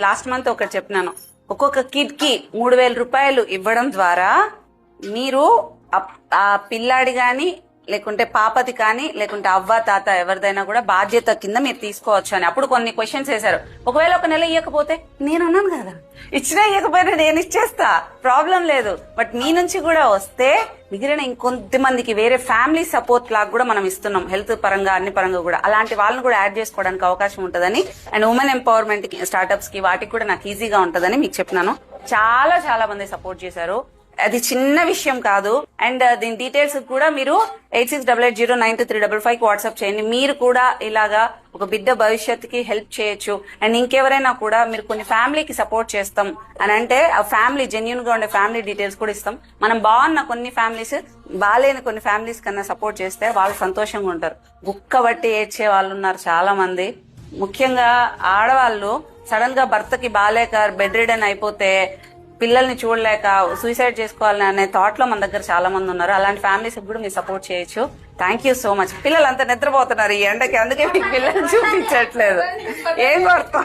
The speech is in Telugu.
లాస్ట్ మంత్ ఒకటి చెప్పినాను, ఒక్కొక్క కిడ్ కి 3,000 రూపాయలు ఇవ్వడం ద్వారా మీరు ఆ పిల్లాడి గాని లేకుంటే పాపది కానీ లేకుంటే అవ్వ తాత ఎవరిదైనా కూడా బాధ్యత కింద మీరు తీసుకోవచ్చు అని. అప్పుడు కొన్ని క్వశ్చన్స్ వేశారు, ఒకవేళ ఒక నెల ఇవ్వకపోతే నేను అన్నాను కదా, ఇచ్చినా ఇవ్వకపోయినా నేను ఇచ్చేస్తా, ప్రాబ్లం లేదు. బట్ మీ నుంచి కూడా వస్తే మిగిలిన ఇంకొంతమందికి వేరే ఫ్యామిలీ సపోర్ట్ లాగా కూడా మనం ఇస్తున్నాం, హెల్త్ పరంగా అన్ని పరంగా కూడా. అలాంటి వాళ్ళని కూడా యాడ్ చేసుకోవడానికి అవకాశం ఉంటుందని, అండ్ ఉమెన్ ఎంపవర్మెంట్ కి స్టార్ట్అప్స్ కి వాటికి కూడా నాకు ఈజీగా ఉంటుందని మీకు చెప్పినాను. చాలా చాలా మంది సపోర్ట్ చేశారు, అది చిన్న విషయం కాదు. అండ్ దీని డీటెయిల్స్ కూడా మీరు 8688092355 కి వాట్సాప్ చేయండి. మీరు కూడా ఇలాగా ఒక బిడ్డ భవిష్యత్తుకి హెల్ప్ చేయొచ్చు. అండ్ ఇంకెవరైనా కూడా మీరు కొన్ని ఫ్యామిలీకి సపోర్ట్ చేస్తాం అని అంటే ఆ ఫ్యామిలీ జెన్యూన్ గా ఉండే ఫ్యామిలీ డీటెయిల్స్ కూడా ఇస్తాం. మనం బాగున్న కొన్ని ఫ్యామిలీస్ బాగాలేని కొన్ని ఫ్యామిలీస్ కన్నా సపోర్ట్ చేస్తే వాళ్ళు సంతోషంగా ఉంటారు. గుక్కబట్టి ఏడ్చే వాళ్ళు ఉన్నారు చాలా మంది, ముఖ్యంగా ఆడవాళ్ళు. సడన్ గా భర్తకి బాగాలేక బెడ్ రిడన్ అయిపోతే పిల్లల్ని చూడలేక సూసైడ్ చేసుకోవాలని అనే థాట్ లో మన దగ్గర చాలా మంది ఉన్నారు. అలాంటి ఫ్యామిలీస్ కూడా మీరు సపోర్ట్ చేయొచ్చు. Thank you so much. పిల్లలు అంతా నిద్రపోతున్నారు ఈ ఎండకి, అందుకే మీకు పిల్లల్ని చూపించట్లేదు. ఏం కొడతాం.